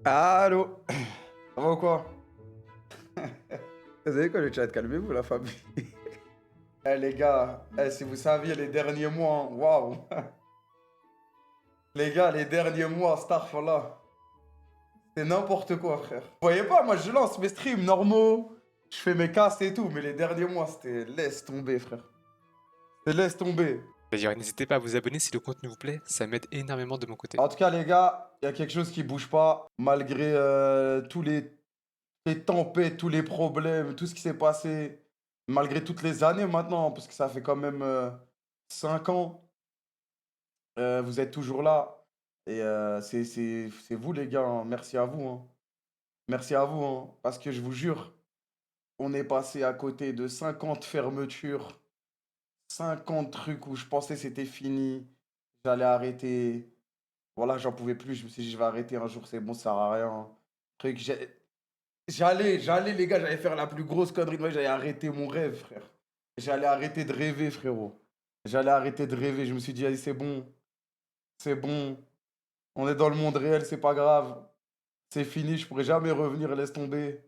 Allô? Ça va ou quoi? Vous savez quoi le chat? Calmez-vous la famille. Eh les gars, si vous saviez les derniers mois, hein, waouh! Les gars, les derniers mois, là, c'est n'importe quoi frère. Vous voyez pas, moi je lance mes streams normaux, je fais mes casts et tout, mais les derniers mois c'était laisse tomber frère. C'était laisse tomber. D'ailleurs, n'hésitez pas à vous abonner si le contenu vous plaît, ça m'aide énormément de mon côté. En tout cas les gars, il y a quelque chose qui bouge pas, malgré tous les tempêtes, tous les problèmes, tout ce qui s'est passé, malgré toutes les années maintenant, parce que ça fait quand même 5 ans, vous êtes toujours là. Et c'est vous les gars, hein. Merci à vous, hein. Merci à vous, hein. Parce que je vous jure, on est passé à côté de 50 fermetures, 50 trucs où je pensais c'était fini, j'allais arrêter. Voilà, j'en pouvais plus, je me suis dit je vais arrêter un jour, c'est bon, ça sert à rien. Truc, j'allais, les gars, j'allais faire la plus grosse connerie de ma vie, j'allais arrêter mon rêve, frère. J'allais arrêter de rêver, frérot. J'allais arrêter de rêver. Je me suis dit, allez, c'est bon. On est dans le monde réel, c'est pas grave. C'est fini, je pourrai jamais revenir, laisse tomber.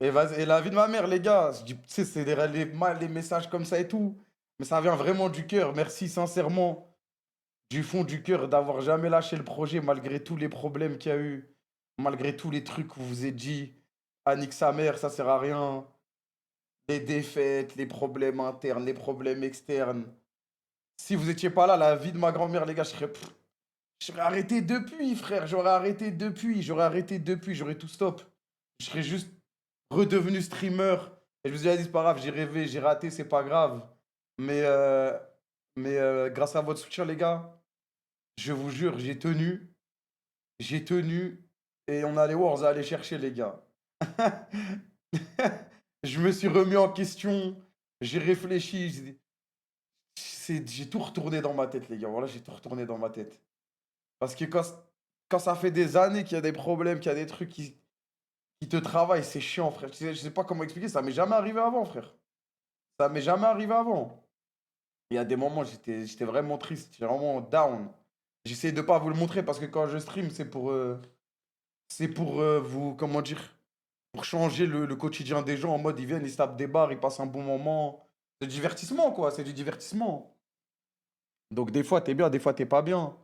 Et, et la vie de ma mère, les gars, je dis, tu sais, c'est les messages comme ça et tout. Mais ça vient vraiment du cœur. Merci sincèrement, du fond du cœur, d'avoir jamais lâché le projet malgré tous les problèmes qu'il y a eu. Malgré tous les trucs où vous vous êtes dit, Annick sa mère, ça sert à rien. Les défaites, les problèmes internes, les problèmes externes. Si vous étiez pas là, la vie de ma grand-mère, les gars, je serais arrêté depuis, frère. J'aurais arrêté depuis, j'aurais tout stop. Je serais juste redevenu streamer. Et je me suis dit, vas-y, c'est pas grave, j'ai rêvé, j'ai raté, c'est pas grave. Mais, grâce à votre soutien, les gars, je vous jure, j'ai tenu, et on a les Wars à aller chercher, les gars. Je me suis remis en question, j'ai réfléchi, j'ai tout retourné dans ma tête, les gars. Voilà, j'ai tout retourné dans ma tête. Parce que quand ça fait des années qu'il y a des problèmes, qu'il y a des trucs qui te travaillent, c'est chiant, frère. Je sais pas comment expliquer, ça m'est jamais arrivé avant, frère. Ça m'est jamais arrivé avant. Il y a des moments, j'étais vraiment triste, j'étais vraiment down. J'essaie de pas vous le montrer parce que quand je stream, c'est pour vous, comment dire, pour changer le quotidien des gens en mode ils viennent, ils se tapent des barres, ils passent un bon moment. C'est du divertissement, quoi, c'est du divertissement. Donc des fois, t'es bien, des fois, t'es pas bien.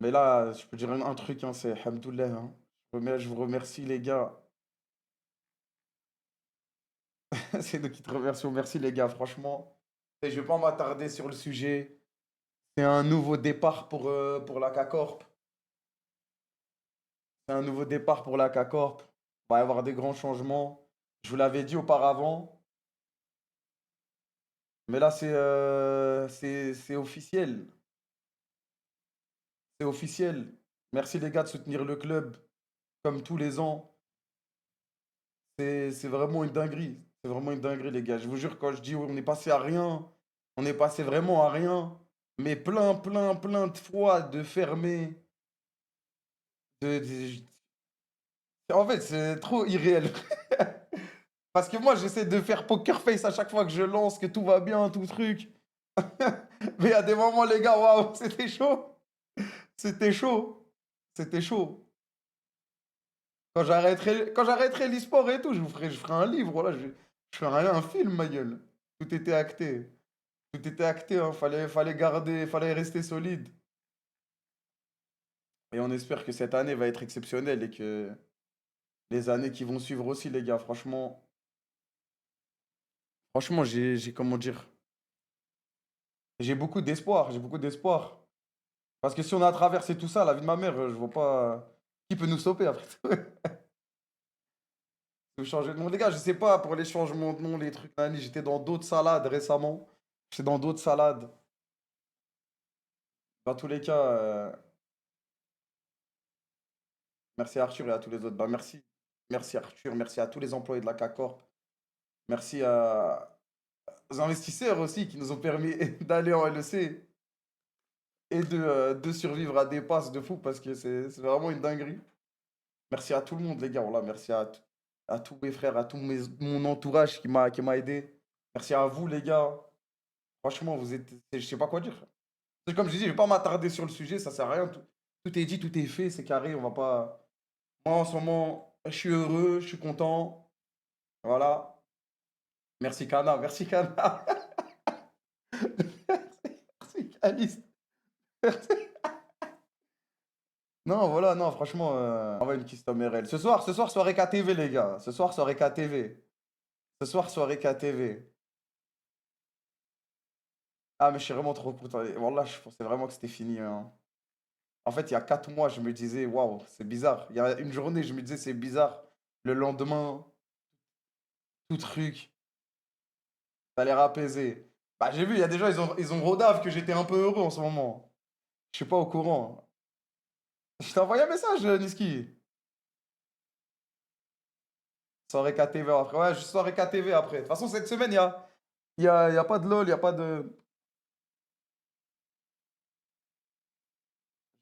Mais là, je peux dire un truc, hein, c'est Hamdoullah, hein. Je vous remercie, les gars. C'est nous qui te remercions. Merci, les gars, franchement. Et je vais pas m'attarder sur le sujet. C'est un nouveau départ pour la K-Corp. C'est un nouveau départ pour la K-Corp. Il va y avoir des grands changements. Je vous l'avais dit auparavant. Mais là, c'est officiel. C'est officiel. Merci, les gars, de soutenir le club comme tous les ans. C'est vraiment une dinguerie. C'est vraiment une dinguerie, les gars. Je vous jure, quand je dis on est passé à rien, on est passé vraiment à rien. Mais plein de fois de fermer. En fait, c'est trop irréel. Parce que moi, j'essaie de faire poker face à chaque fois que je lance, que tout va bien, tout truc. Mais il y a des moments, les gars, waouh, c'était chaud. C'était chaud. C'était chaud. Quand j'arrêterai l'e-sport et tout, je ferai un livre, voilà, je ferai un film, ma gueule. Tout était acté. Tout était acté, hein. Fallait garder, fallait rester solide. Et on espère que cette année va être exceptionnelle et que les années qui vont suivre aussi, les gars, franchement, comment dire, j'ai beaucoup d'espoir, j'ai beaucoup d'espoir. Parce que si on a traversé tout ça, la vie de ma mère, je vois pas qui peut nous stopper après tout. Nous changer de nom. Les gars, je sais pas pour les changements de nom, les trucs, nani, j'étais dans d'autres salades récemment. J'étais dans d'autres salades. Dans tous les cas, merci à Arthur et à tous les autres. Bah merci. Merci Arthur, merci à tous les employés de la CACORP. Merci aux investisseurs aussi qui nous ont permis d'aller en LEC et de survivre à des passes de fou parce que c'est vraiment une dinguerie. Merci à tout le monde, les gars. Voilà, merci à tous mes frères, à tout mon entourage qui m'a aidé. Merci à vous, les gars. Franchement, vous êtes. Je sais pas quoi dire. C'est comme je dis, je vais pas m'attarder sur le sujet, ça sert à rien. Tout est dit, tout est fait, c'est carré, on va pas. Moi, en ce moment, je suis heureux, je suis content. Voilà. Merci, Kana, merci, Kana. Merci, Alice. Merci. Non, voilà, non, franchement, on va une custom RL. Ce soir, soirée KTV, les gars. Ce soir, soirée KTV. Ce soir, soirée KTV. Ah, mais je suis vraiment trop content. Wallah, je pensais vraiment que c'était fini, hein. En fait, il y a 4 mois, je me disais, waouh, c'est bizarre. Il y a une journée, je me disais, c'est bizarre. Le lendemain, tout truc, ça a l'air apaisé. Bah, j'ai vu, il y a des gens, ils ont rodave que j'étais un peu heureux en ce moment. Je suis pas au courant. Je t'ai envoyé un message, Niski. Soirée KTV après. Ouais, je soirée KTV après. De toute façon, cette semaine, il y a pas de LOL, il n'y a pas de.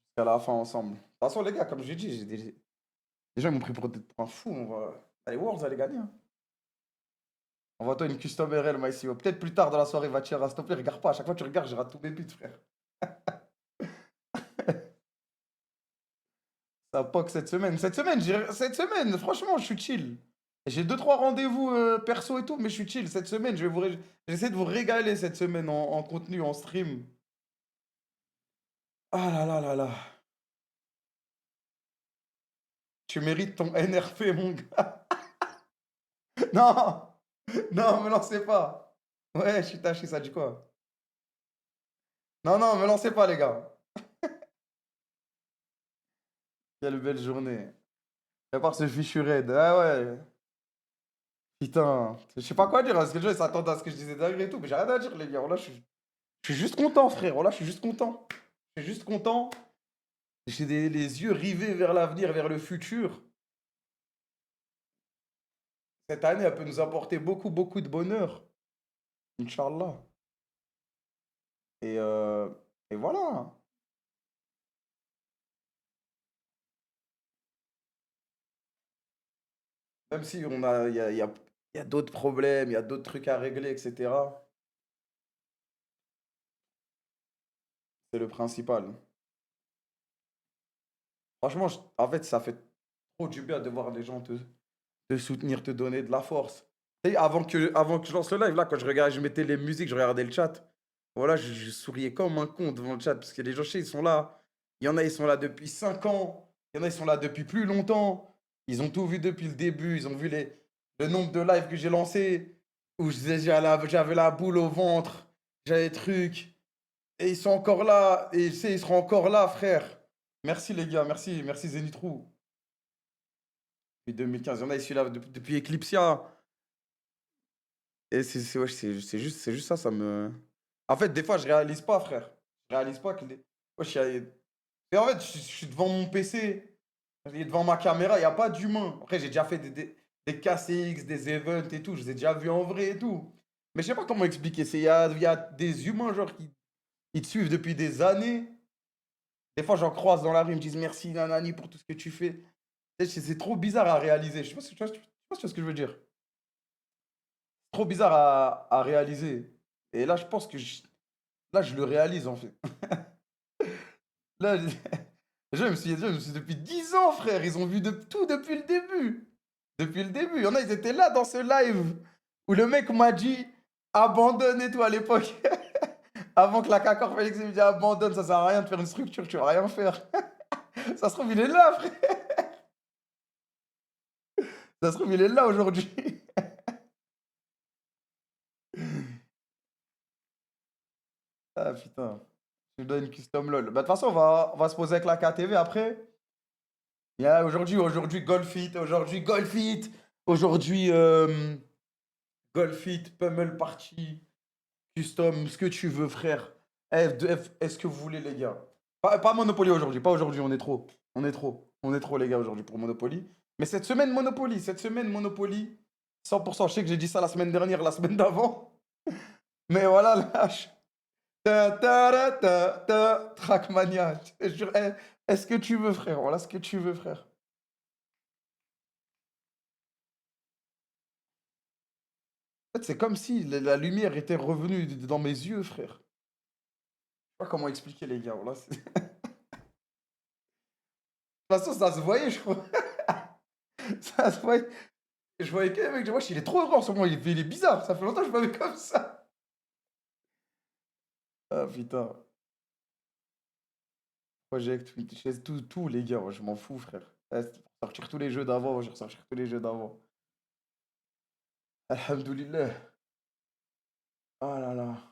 Jusqu'à la fin ensemble. De toute façon, les gars, comme j'ai dit, les gens ils m'ont pris pour un fou. Allez, Worlds, allez gagner, hein. Envoie-toi une custom RL, MyCO. Peut-être plus tard dans la soirée, va tirer, s'il te plaît, regarde pas. À chaque fois que tu regardes, je rate tous mes buts, frère. Ça poque cette semaine. Cette semaine, franchement, je suis chill. J'ai deux trois rendez-vous perso et tout, mais je suis chill. Cette semaine, j'essaie de vous régaler cette semaine en contenu, en stream. Ah là là là là. Tu mérites ton NRP, mon gars. Non, non, me lancez pas. Ouais, je suis taché, ça dit quoi? Non, non, me lancez pas, les gars. Quelle belle journée. À part ce fichu raid. Ah ouais. Putain. Je sais pas quoi dire, parce que les gens ils s'attendent à ce que je disais dingue et tout, mais j'ai rien à dire, les gars. Voilà, je suis juste content, frère. Voilà, je suis juste content. Je suis juste content. J'ai les yeux rivés vers l'avenir, vers le futur. Cette année, elle peut nous apporter beaucoup, beaucoup de bonheur. Inch'Allah. Et, euh, et voilà. Même si il y a d'autres problèmes, il y a d'autres trucs à régler, etc. C'est le principal. Franchement, en fait, ça fait trop du bien de voir les gens te soutenir, te donner de la force. Tu sais, avant que je lance le live, là, quand je regardais, je mettais les musiques, je regardais le chat. Voilà, je souriais comme un con devant le chat, parce que les gens, je sais, ils sont là. Il y en a, ils sont là depuis 5 ans. Il y en a, ils sont là depuis plus longtemps. Ils ont tout vu depuis le début. Ils ont vu le nombre de lives que j'ai lancés, où j'avais la boule au ventre, j'avais des trucs. Et ils sont encore là. Et tu sais, ils seront encore là, frère. Merci les gars, merci, merci Zenitrou. Depuis 2015, il y en a, ils sont là depuis Eclipsia. Et ouais, c'est juste ça, ça me. En fait, des fois, je réalise pas, frère. Je réalise pas que les. Wesh, et en fait, je suis devant mon PC, et devant ma caméra, il n'y a pas d'humain. Après, j'ai déjà fait des KCX, des events et tout, je les ai déjà vus en vrai et tout. Mais je sais pas comment expliquer. Il y a des humains, genre, qui ils te suivent depuis des années. Des fois, j'en croise dans la rue, ils me disent merci, nanani, pour tout ce que tu fais. C'est trop bizarre à réaliser. Je sais pas si tu vois, je sais pas si tu vois ce que je veux dire. Trop bizarre à réaliser. Et là, je pense que là, je le réalise en fait. Là, je me suis depuis 10 ans, frère. Ils ont vu de tout depuis le début. Depuis le début. Il y en a, ils étaient là dans ce live où le mec m'a dit abandonne et tout à l'époque. Avant que la Cacor Félix me dise abandonne, ça sert à rien de faire une structure, tu vas rien faire. Ça se trouve, il est là, frère. Ça se trouve, il est là aujourd'hui. Ah putain. Je lui donne une custom LOL. Bah, de toute façon, on va se poser avec la KTV après. Aujourd'hui, Aujourd'hui, Golf It, Pummel Party, Custom, ce que tu veux, frère. F2F, est-ce que vous voulez, les gars? Pas Monopoly aujourd'hui, pas aujourd'hui, on est trop. On est trop. On est trop, les gars, aujourd'hui pour Monopoly. Mais cette semaine Monopoly, 100%. Je sais que j'ai dit ça la semaine dernière, la semaine d'avant. Mais voilà, lâche. Trackmania. Je te jure, est-ce que tu veux, frère? Voilà ce que tu veux, frère. En fait, c'est comme si la lumière était revenue dans mes yeux, frère. Je sais pas comment expliquer, les gars. Voilà, façon, ça se voyait, je crois. Ça se voyait. Je voyais que le mec, wesh, il est trop heureux en ce moment, il est bizarre, ça fait longtemps que je m'avais comme ça. Ah putain. Project, Witches, tout, les gars, moi, je m'en fous, frère. C'était pour sortir tous les jeux d'avant, moi, je vais ressortir tous les jeux d'avant. Alhamdoulilah. Oh là là.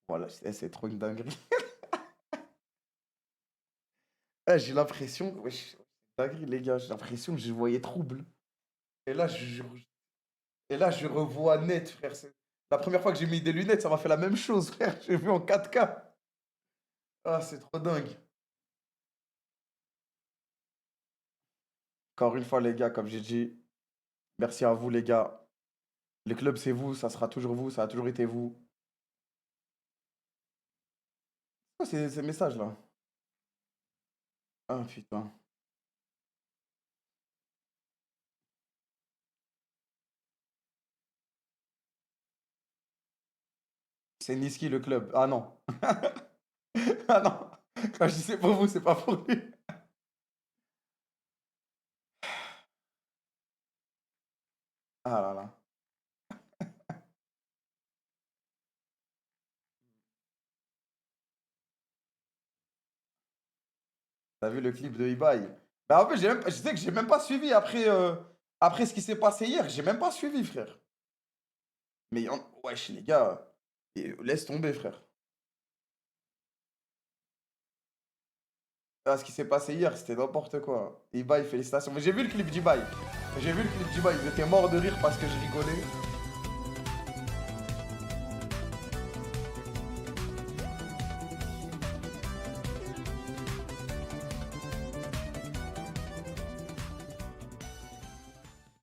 Voilà, c'est trop une dinguerie. Ah, j'ai l'impression, wesh, dinguerie, les gars, j'ai l'impression que je voyais trouble. Et là, je revois net, frère. La première fois que j'ai mis des lunettes, ça m'a fait la même chose, frère. J'ai vu en 4K. Ah, c'est trop dingue. Encore une fois, les gars, comme j'ai dit, merci à vous, les gars. Le club, c'est vous, ça sera toujours vous, ça a toujours été vous. Quoi, ces messages-là? Ah, putain. C'est Niski, le club. Ah non. Ah non. Quand je dis c'est pour vous, c'est pas pour lui. Ah là là. T'as vu le clip de Ibai? Bah, en fait, je sais que j'ai même pas suivi après, après ce qui s'est passé hier. J'ai même pas suivi, frère. Mais wesh, les gars, laisse tomber, frère. Ah, ce qui s'est passé hier, c'était n'importe quoi. Ibai, félicitations. Mais j'ai vu le clip d'Ibai. J'ai vu le clip d'Ibai. Ils étaient morts de rire parce que je rigolais.